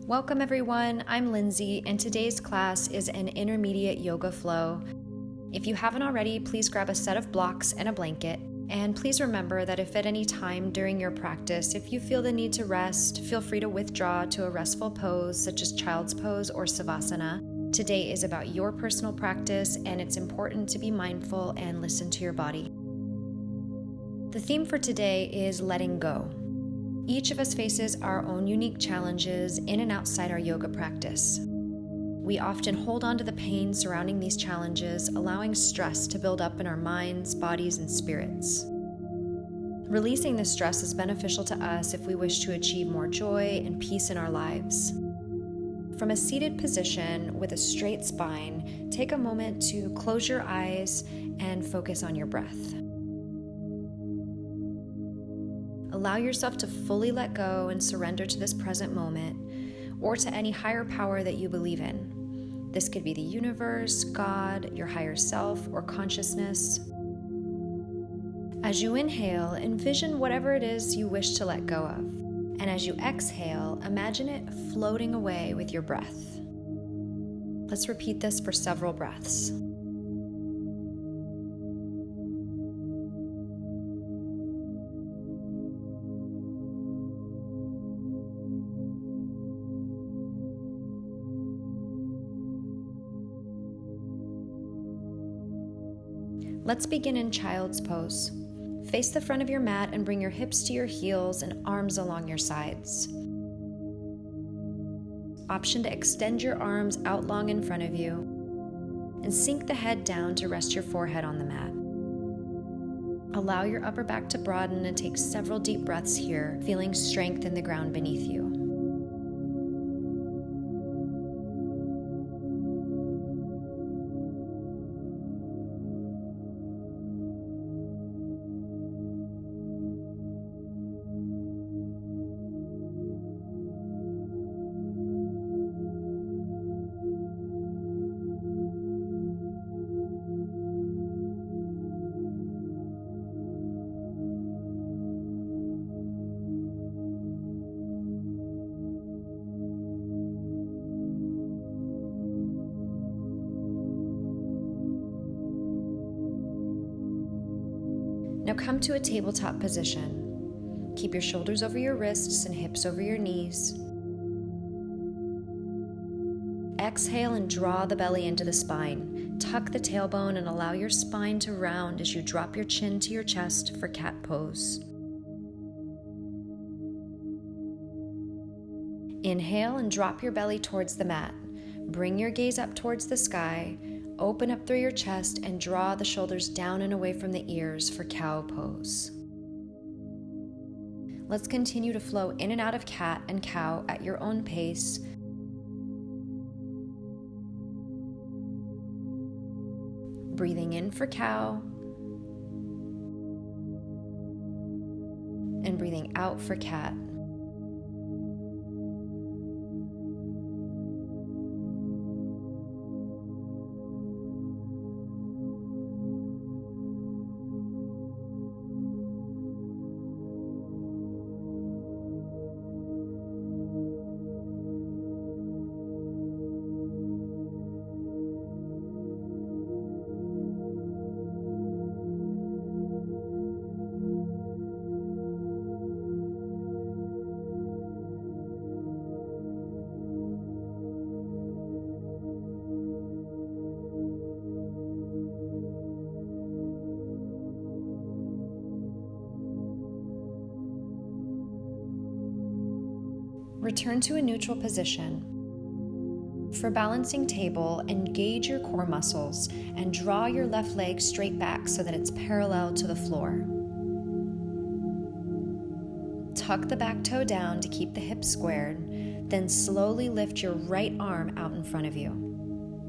Welcome everyone, I'm Lindsay, and today's class is an intermediate yoga flow. If you haven't already, please grab a set of blocks and a blanket. And please remember that if at any time during your practice, if you feel the need to rest, feel free to withdraw to a restful pose such as child's pose or savasana. Today is about your personal practice, and it's important to be mindful and listen to your body. The theme for today is letting go. Each of us faces our own unique challenges in and outside our yoga practice. We often hold on to the pain surrounding these challenges, allowing stress to build up in our minds, bodies, and spirits. Releasing this stress is beneficial to us if we wish to achieve more joy and peace in our lives. From a seated position with a straight spine, take a moment to close your eyes and focus on your breath. Allow yourself to fully let go and surrender to this present moment or to any higher power that you believe in. This could be the universe, God, your higher self, or consciousness. As you inhale, envision whatever it is you wish to let go of. And as you exhale, imagine it floating away with your breath. Let's repeat this for several breaths. Let's begin in child's pose. Face the front of your mat and bring your hips to your heels and arms along your sides. Option to extend your arms out long in front of you and sink the head down to rest your forehead on the mat. Allow your upper back to broaden and take several deep breaths here, feeling strength in the ground beneath you. Now come to a tabletop position. Keep your shoulders over your wrists and hips over your knees. Exhale and draw the belly into the spine. Tuck the tailbone and allow your spine to round as you drop your chin to your chest for cat pose. Inhale and drop your belly towards the mat. Bring your gaze up towards the sky. Open up through your chest and draw the shoulders down and away from the ears for cow pose. Let's continue to flow in and out of cat and cow at your own pace. Breathing in for cow and breathing out for cat. Return to a neutral position. For balancing table, engage your core muscles and draw your left leg straight back so that it's parallel to the floor. Tuck the back toe down to keep the hips squared, then slowly lift your right arm out in front of you.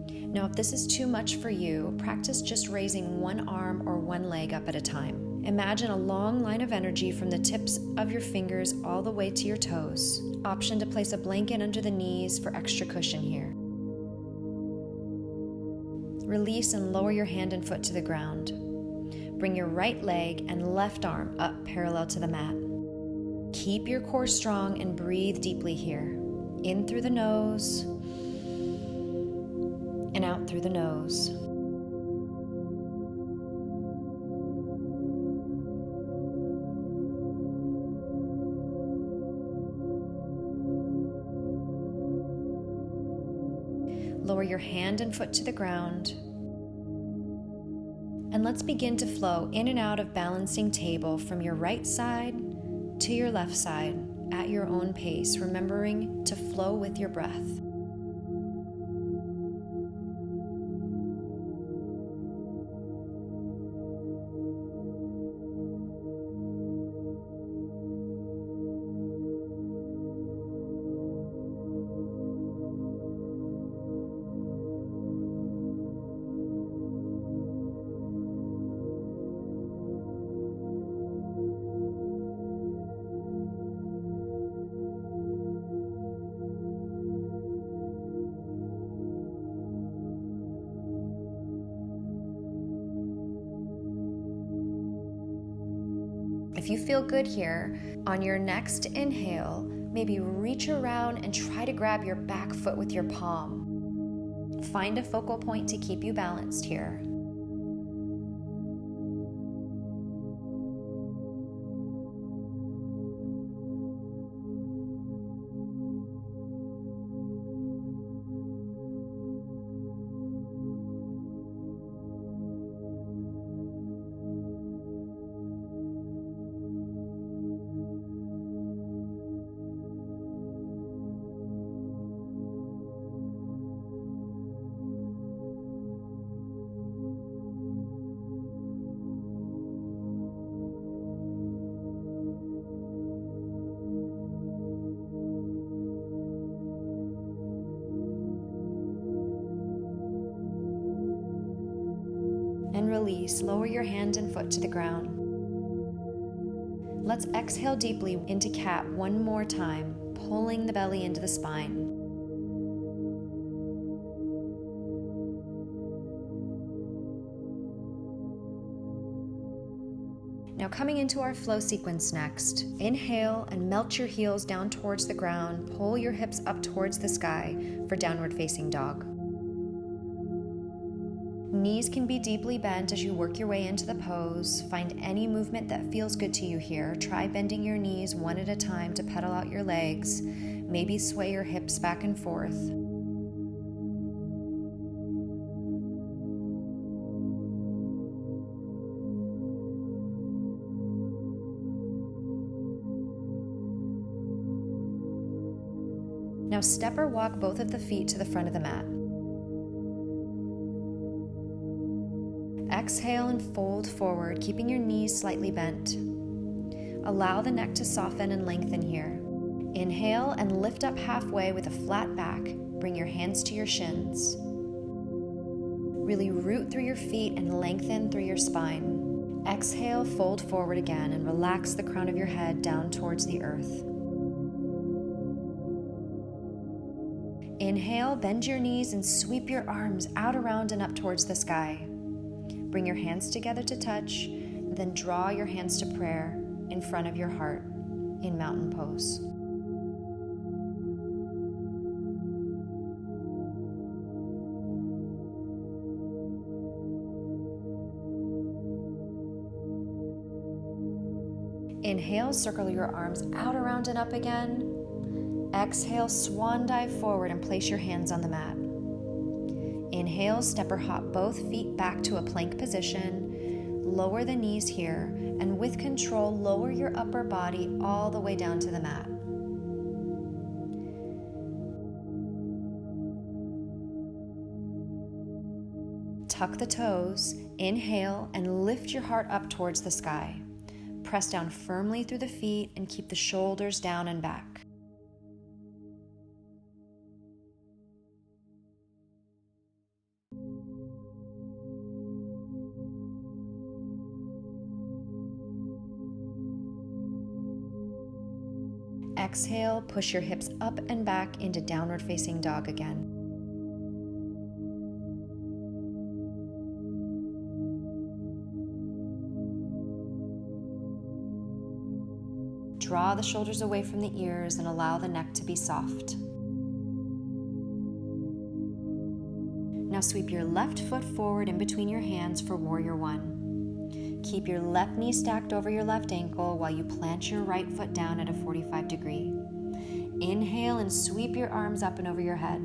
Now, if this is too much for you, practice just raising one arm or one leg up at a time. Imagine a long line of energy from the tips of your fingers all the way to your toes. Option to place a blanket under the knees for extra cushion here. Release and lower your hand and foot to the ground. Bring your right leg and left arm up parallel to the mat. Keep your core strong and breathe deeply here. In through the nose and out through the nose. Lower your hand and foot to the ground. And let's begin to flow in and out of balancing table from your right side to your left side at your own pace, remembering to flow with your breath. If you feel good here, on your next inhale, maybe reach around and try to grab your back foot with your palm. Find a focal point to keep you balanced here. And release. Lower your hand and foot to the ground. Let's exhale deeply into cat one more time, pulling the belly into the spine. Now coming into our flow sequence next, inhale and melt your heels down towards the ground, pull your hips up towards the sky for downward facing dog. Knees can be deeply bent as you work your way into the pose. Find any movement that feels good to you here. Try bending your knees one at a time to pedal out your legs. Maybe sway your hips back and forth. Now step or walk both of the feet to the front of the mat. Exhale and fold forward, keeping your knees slightly bent. Allow the neck to soften and lengthen here. Inhale and lift up halfway with a flat back. Bring your hands to your shins. Really root through your feet and lengthen through your spine. Exhale, fold forward again and relax the crown of your head down towards the earth. Inhale, bend your knees and sweep your arms out around and up towards the sky. Bring your hands together to touch, then draw your hands to prayer in front of your heart in mountain pose. Inhale, circle your arms out around and up again. Exhale, swan dive forward and place your hands on the mat. Inhale, step or hop both feet back to a plank position. Lower the knees here, and with control, lower your upper body all the way down to the mat. Tuck the toes, inhale, and lift your heart up towards the sky. Press down firmly through the feet and keep the shoulders down and back. Exhale, push your hips up and back into downward facing dog again. Draw the shoulders away from the ears and allow the neck to be soft. Now sweep your left foot forward in between your hands for Warrior One. Keep your left knee stacked over your left ankle while you plant your right foot down at a 45-degree. Inhale and sweep your arms up and over your head.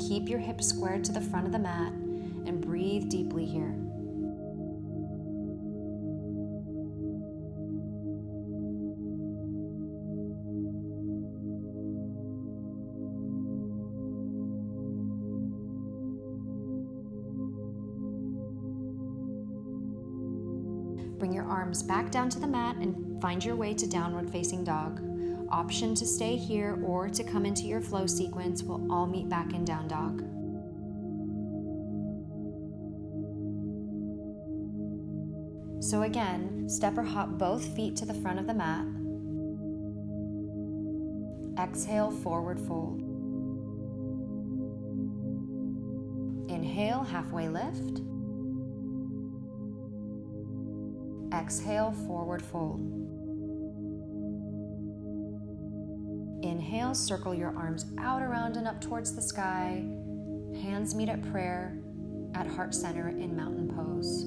Keep your hips squared to the front of the mat and breathe deeply here. Bring your arms back down to the mat and find your way to downward facing dog. Option to stay here or to come into your flow sequence. We'll all meet back in down dog. So again, step or hop both feet to the front of the mat. Exhale, forward fold. Inhale, halfway lift. Exhale, forward fold. Inhale, circle your arms out, around, and up towards the sky. Hands meet at prayer at heart center in mountain pose.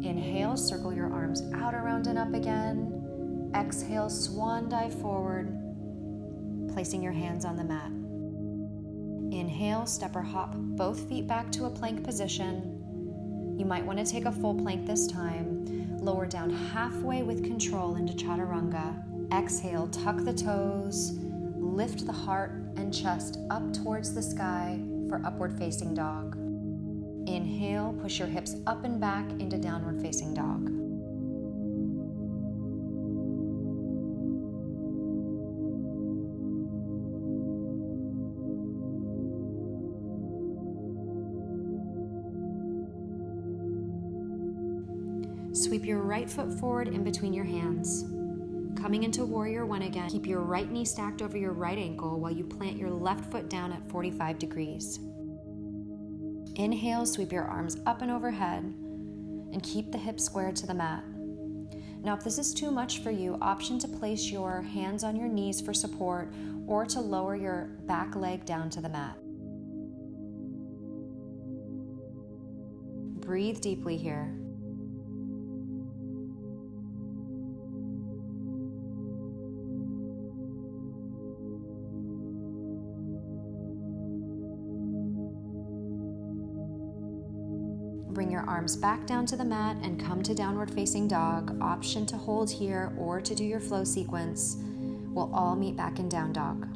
Inhale, circle your arms out, around, and up again. Exhale, swan dive forward, placing your hands on the mat. Inhale, step or hop both feet back to a plank position. You might want to take a full plank this time. Lower down halfway with control into chaturanga. Exhale, tuck the toes, lift the heart and chest up towards the sky for upward facing dog. Inhale, push your hips up and back into downward facing dog. Sweep your right foot forward in between your hands. Coming into Warrior One again, keep your right knee stacked over your right ankle while you plant your left foot down at 45 degrees. Inhale, sweep your arms up and overhead and keep the hips squared to the mat. Now, if this is too much for you, option to place your hands on your knees for support or to lower your back leg down to the mat. Breathe deeply here. Bring your arms back down to the mat and come to downward facing dog. Option to hold here or to do your flow sequence. We'll all meet back in down dog.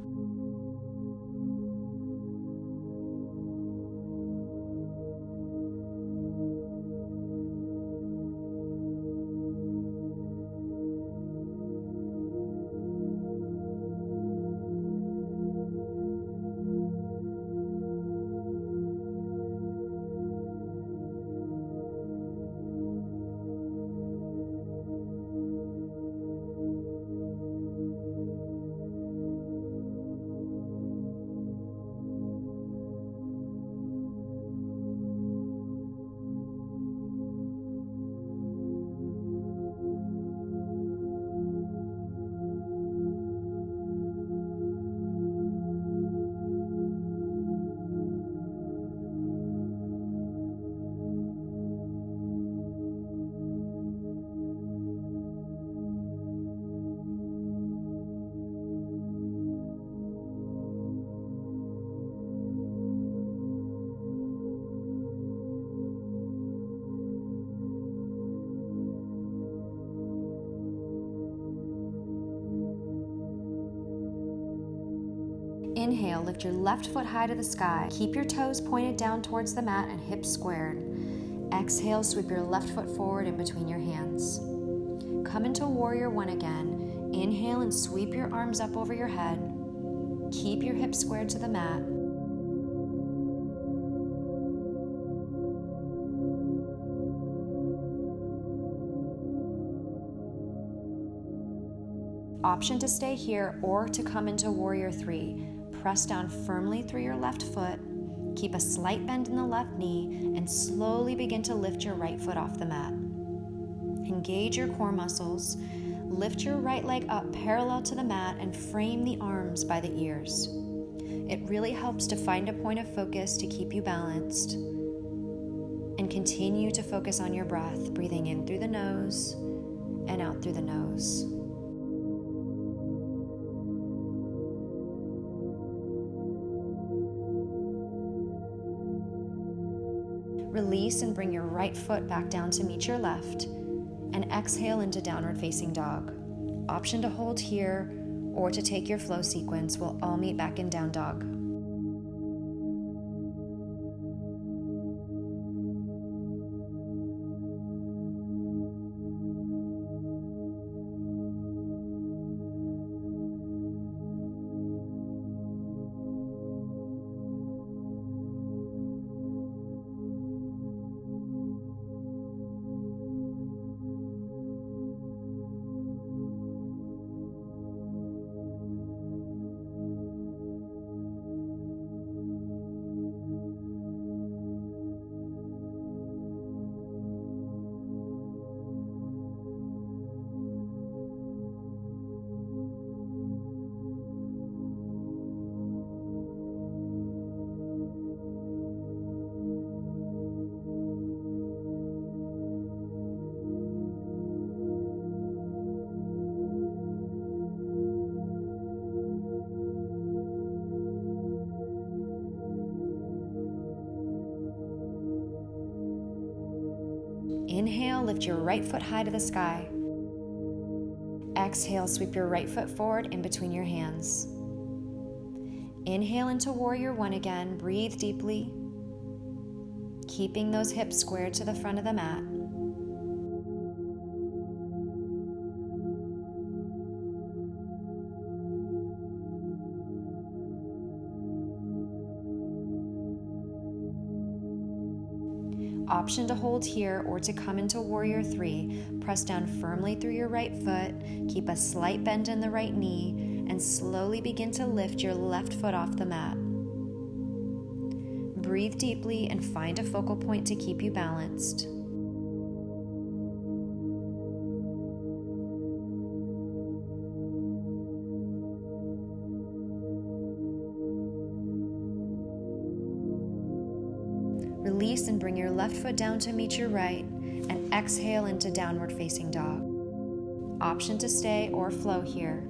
Inhale, lift your left foot high to the sky. Keep your toes pointed down towards the mat and hips squared. Exhale, sweep your left foot forward in between your hands. Come into Warrior One again. Inhale and sweep your arms up over your head. Keep your hips squared to the mat. Option to stay here or to come into Warrior Three. Press down firmly through your left foot. Keep a slight bend in the left knee and slowly begin to lift your right foot off the mat. Engage your core muscles. Lift your right leg up parallel to the mat and frame the arms by the ears. It really helps to find a point of focus to keep you balanced. And continue to focus on your breath, breathing in through the nose and out through the nose. Release and bring your right foot back down to meet your left, and exhale into downward facing dog. Option to hold here or to take your flow sequence. We'll all meet back in down dog. Inhale, lift your right foot high to the sky. Exhale, sweep your right foot forward in between your hands. Inhale into Warrior One again. Breathe deeply, keeping those hips squared to the front of the mat. Option to hold here or to come into Warrior Three. Press down firmly through your right foot, keep a slight bend in the right knee, and slowly begin to lift your left foot off the mat. Breathe deeply and find a focal point to keep you balanced. Release and bring your left foot down to meet your right, and exhale into downward facing dog. Option to stay or flow here.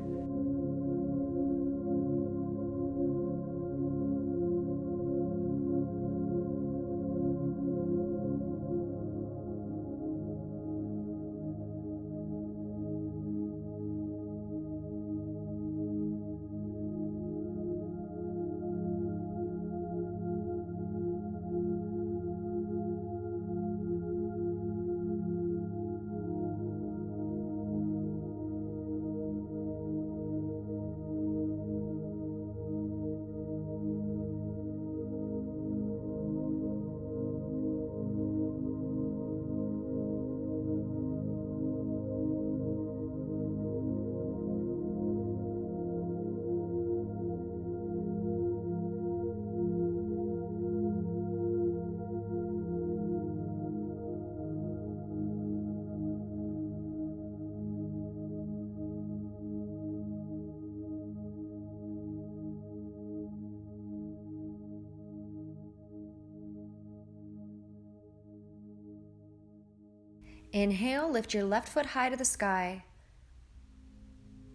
Inhale, lift your left foot high to the sky,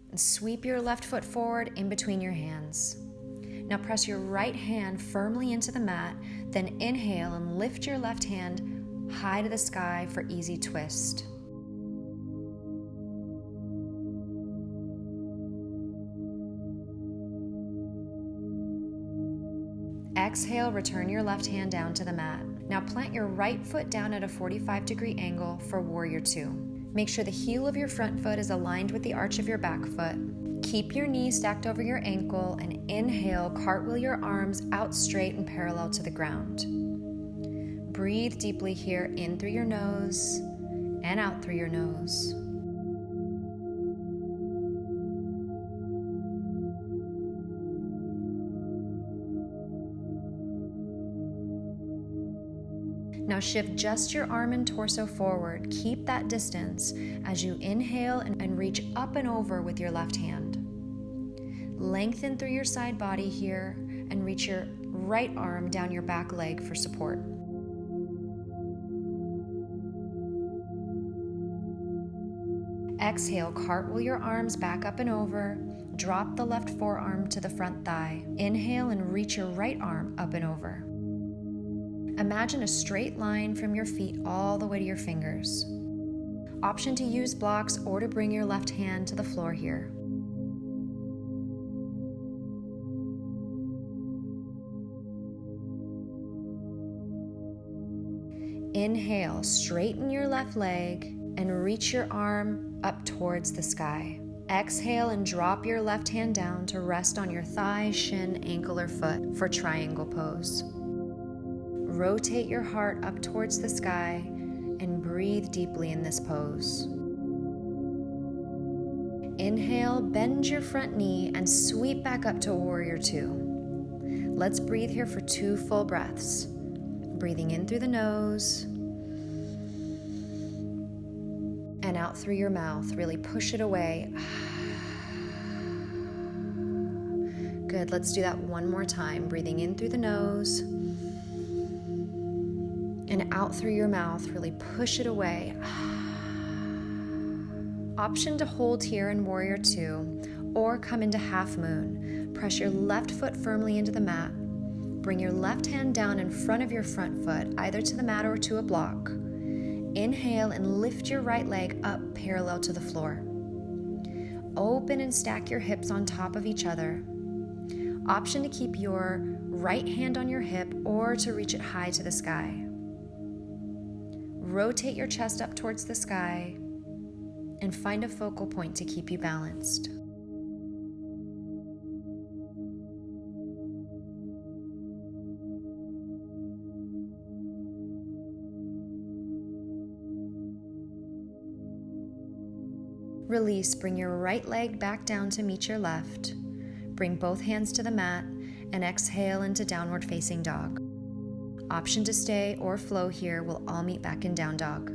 and sweep your left foot forward in between your hands. Now press your right hand firmly into the mat, then inhale and lift your left hand high to the sky for easy twist. Exhale, return your left hand down to the mat. Now plant your right foot down at a 45-degree angle for Warrior Two. Make sure the heel of your front foot is aligned with the arch of your back foot. Keep your knees stacked over your ankle and inhale, cartwheel your arms out straight and parallel to the ground. Breathe deeply here, in through your nose and out through your nose. Now shift just your arm and torso forward. Keep that distance as you inhale and reach up and over with your left hand. Lengthen through your side body here and reach your right arm down your back leg for support. Exhale, cartwheel your arms back up and over. Drop the left forearm to the front thigh. Inhale and reach your right arm up and over. Imagine a straight line from your feet all the way to your fingers. Option to use blocks or to bring your left hand to the floor here. Inhale, straighten your left leg and reach your arm up towards the sky. Exhale and drop your left hand down to rest on your thigh, shin, ankle, or foot for triangle pose. Rotate your heart up towards the sky and breathe deeply in this pose. Inhale, bend your front knee and sweep back up to Warrior Two. Let's breathe here for 2 full breaths. Breathing in through the nose and out through your mouth. Really push it away. Good, let's do that one more time. Breathing in through the nose and out through your mouth. Really push it away. Option to hold here in Warrior Two or come into Half Moon. Press your left foot firmly into the mat. Bring your left hand down in front of your front foot, either to the mat or to a block. Inhale and lift your right leg up parallel to the floor. Open and stack your hips on top of each other. Option to keep your right hand on your hip or to reach it high to the sky. Rotate your chest up towards the sky and find a focal point to keep you balanced. Release, bring your right leg back down to meet your left. Bring both hands to the mat and exhale into downward facing dog. Option to stay or flow here. We'll all meet back in down dog.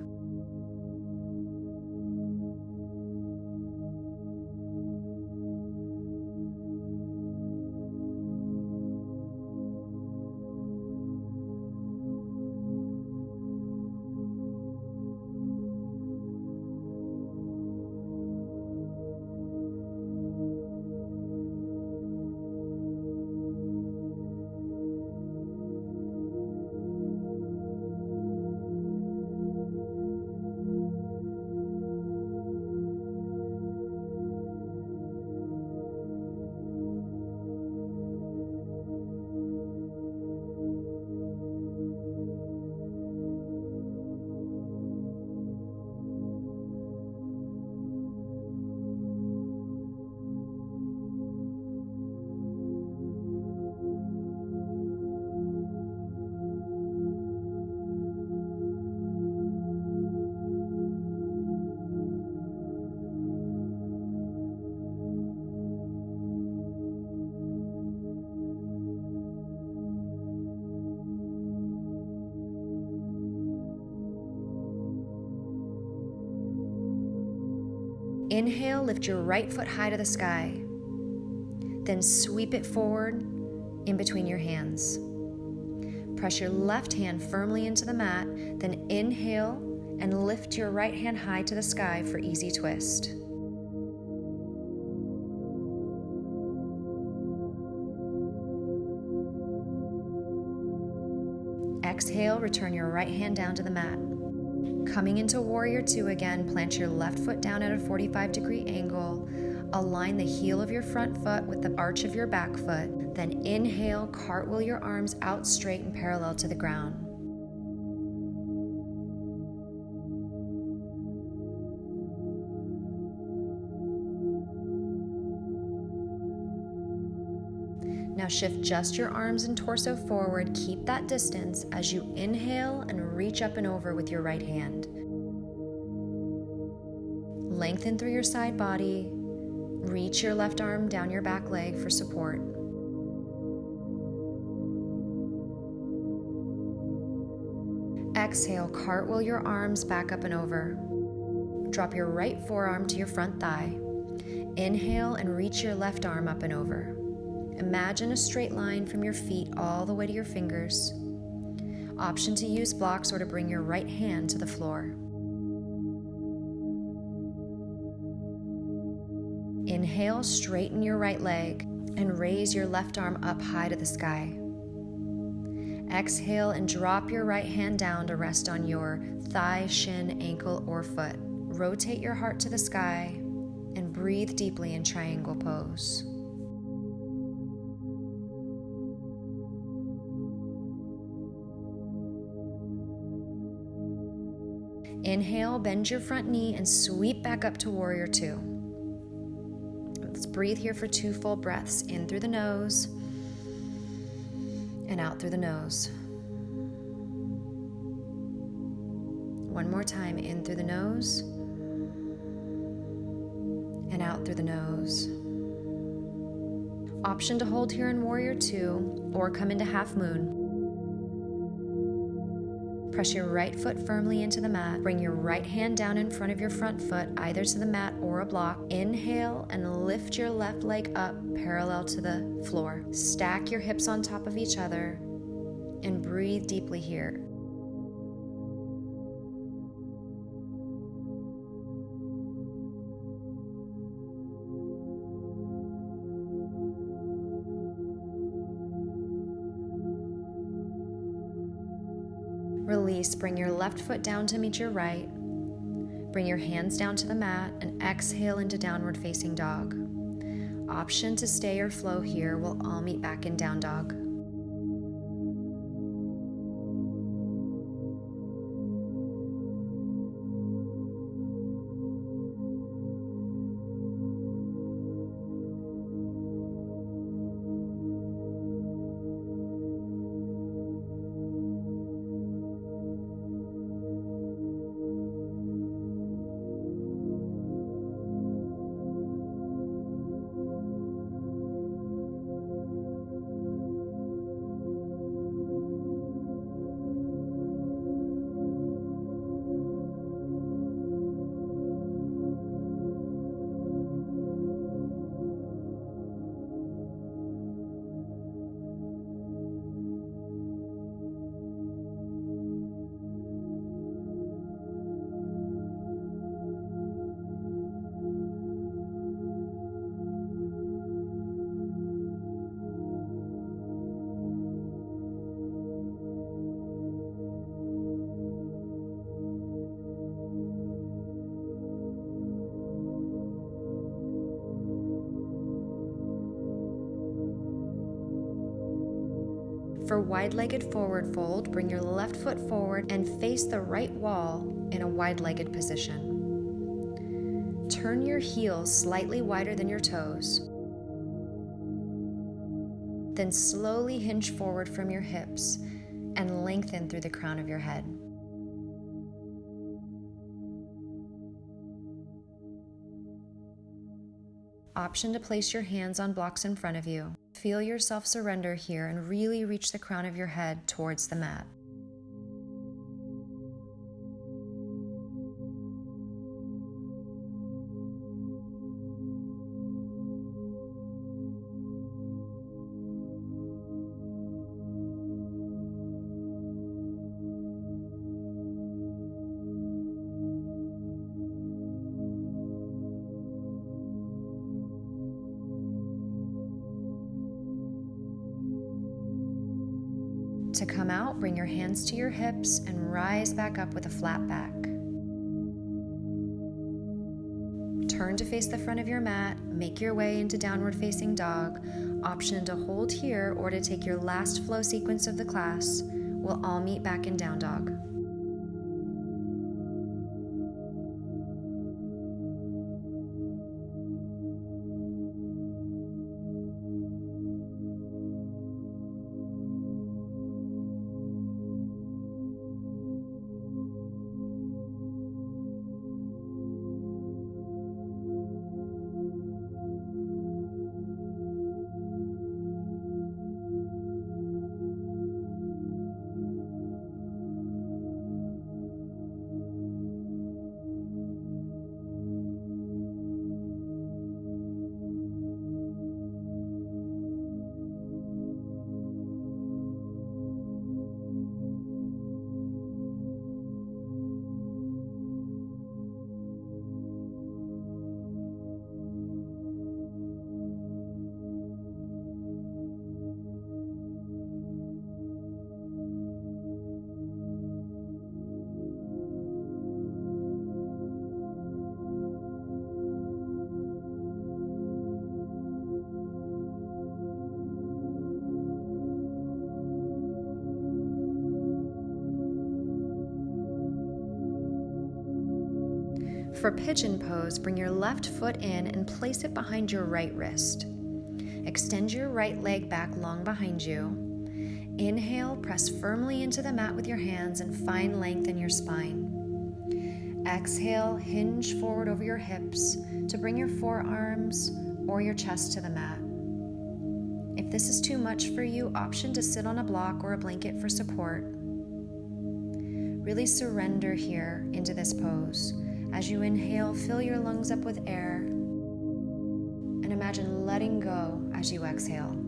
Inhale, lift your right foot high to the sky. Then sweep it forward in between your hands. Press your left hand firmly into the mat, then inhale and lift your right hand high to the sky for easy twist. Exhale, return your right hand down to the mat. Coming into Warrior Two again, plant your left foot down at a 45-degree angle. Align the heel of your front foot with the arch of your back foot. Then inhale, cartwheel your arms out straight and parallel to the ground. Now shift just your arms and torso forward. Keep that distance as you inhale and reach up and over with your right hand. Lengthen through your side body. Reach your left arm down your back leg for support. exhale, cartwheel your arms back up and over. Drop your right forearm to your front thigh. Inhale and reach your left arm up and over. Imagine a straight line from your feet all the way to your fingers. Option to use blocks or to bring your right hand to the floor. Inhale, straighten your right leg and raise your left arm up high to the sky. Exhale and drop your right hand down to rest on your thigh, shin, ankle, or foot. Rotate your heart to the sky and breathe deeply in triangle pose. Inhale, bend your front knee and sweep back up to warrior two. Let's breathe here for 2 full breaths, in through the nose and out through the nose. One more time, in through the nose and out through the nose. Option to hold here in warrior two or come into half moon. Press your right foot firmly into the mat. Bring your right hand down in front of your front foot, either to the mat or a block. Inhale and lift your left leg up parallel to the floor. Stack your hips on top of each other and breathe deeply here. Release, bring your left foot down to meet your right. Bring your hands down to the mat and exhale into downward facing dog. Option to stay or flow here. We'll all meet back in down dog. For wide-legged forward fold, bring your left foot forward and face the right wall in a wide-legged position. Turn your heels slightly wider than your toes. Then slowly hinge forward from your hips and lengthen through the crown of your head. Option to place your hands on blocks in front of you. Feel yourself surrender here and really reach the crown of your head towards the mat. To come out, bring your hands to your hips and rise back up with a flat back. Turn to face the front of your mat, make your way into downward facing dog. Option to hold here or to take your last flow sequence of the class. We'll all meet back in down dog. For pigeon pose, bring your left foot in and place it behind your right wrist. Extend your right leg back long behind you. Inhale, press firmly into the mat with your hands and find length in your spine. Exhale, hinge forward over your hips to bring your forearms or your chest to the mat. If this is too much for you, option to sit on a block or a blanket for support. Really surrender here into this pose. As you inhale, fill your lungs up with air and imagine letting go as you exhale.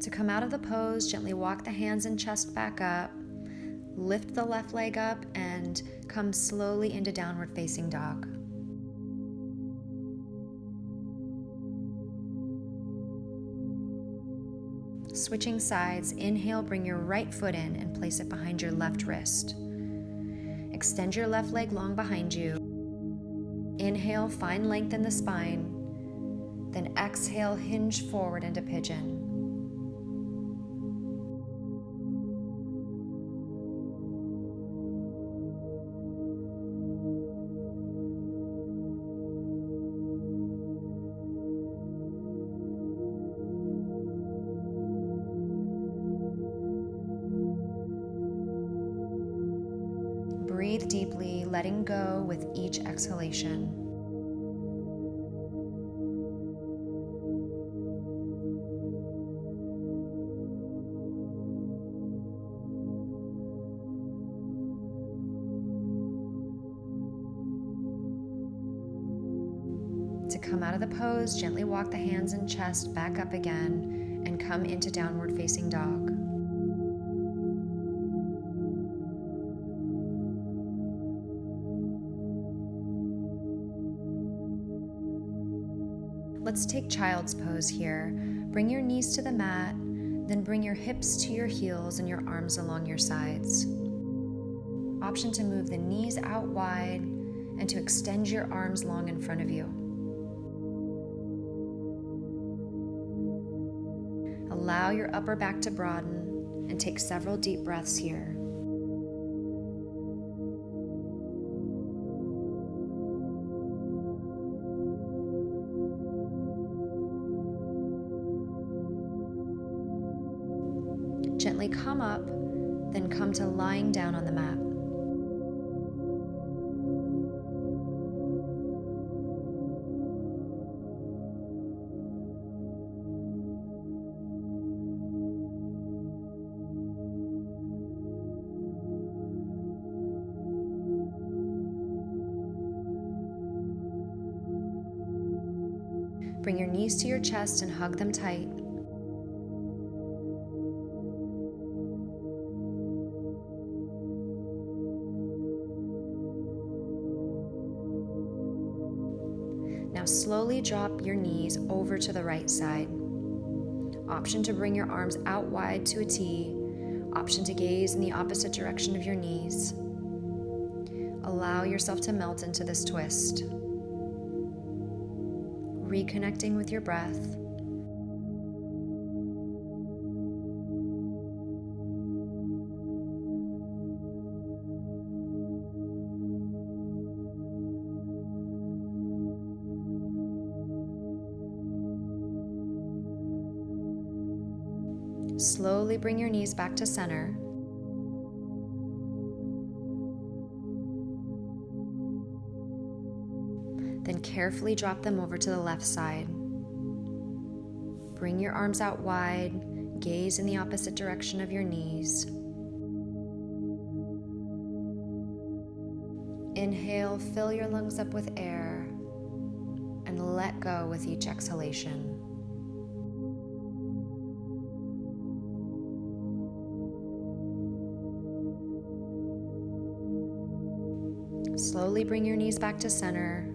To come out of the pose, gently walk the hands and chest back up, lift the left leg up, and come slowly into downward facing dog. Switching sides, inhale, bring your right foot in and place it behind your left wrist. Extend your left leg long behind you. Inhale, find length in the spine. Then exhale, hinge forward into pigeon. Breathe deeply, letting go with each exhalation. To come out of the pose, gently walk the hands and chest back up again and come into downward facing dog. Let's take child's pose here. Bring your knees to the mat, then bring your hips to your heels and your arms along your sides. Option to move the knees out wide and to extend your arms long in front of you. Allow your upper back to broaden and take several deep breaths here. Gently come up, then come to lying down on the mat. Bring your knees to your chest and hug them tight. Now slowly drop your knees over to the right side. Option to bring your arms out wide to a T. Option to gaze in the opposite direction of your knees. Allow yourself to melt into this twist. Reconnecting with your breath. Slowly bring your knees back to center. Then carefully drop them over to the left side. Bring your arms out wide, gaze in the opposite direction of your knees. Inhale, fill your lungs up with air, and let go with each exhalation. Slowly bring your knees back to center.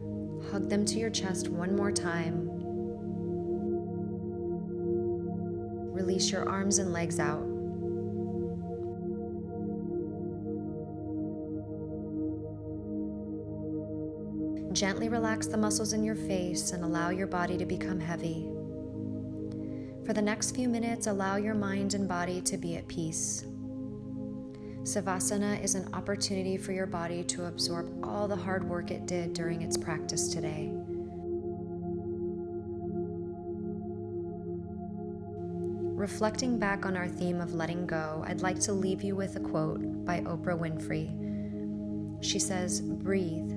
Hug them to your chest one more time. Release your arms and legs out. Gently relax the muscles in your face and allow your body to become heavy. For the next few minutes, allow your mind and body to be at peace. Savasana is an opportunity for your body to absorb all the hard work it did during its practice today. Reflecting back on our theme of letting go, I'd like to leave you with a quote by Oprah Winfrey. She says, "Breathe,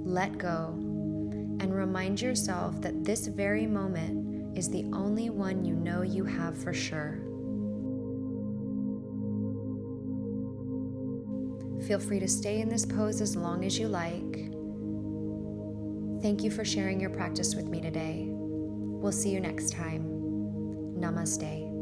let go, and remind yourself that this very moment is the only one you know you have for sure." Feel free to stay in this pose as long as you like. Thank you for sharing your practice with me today. We'll see you next time. Namaste.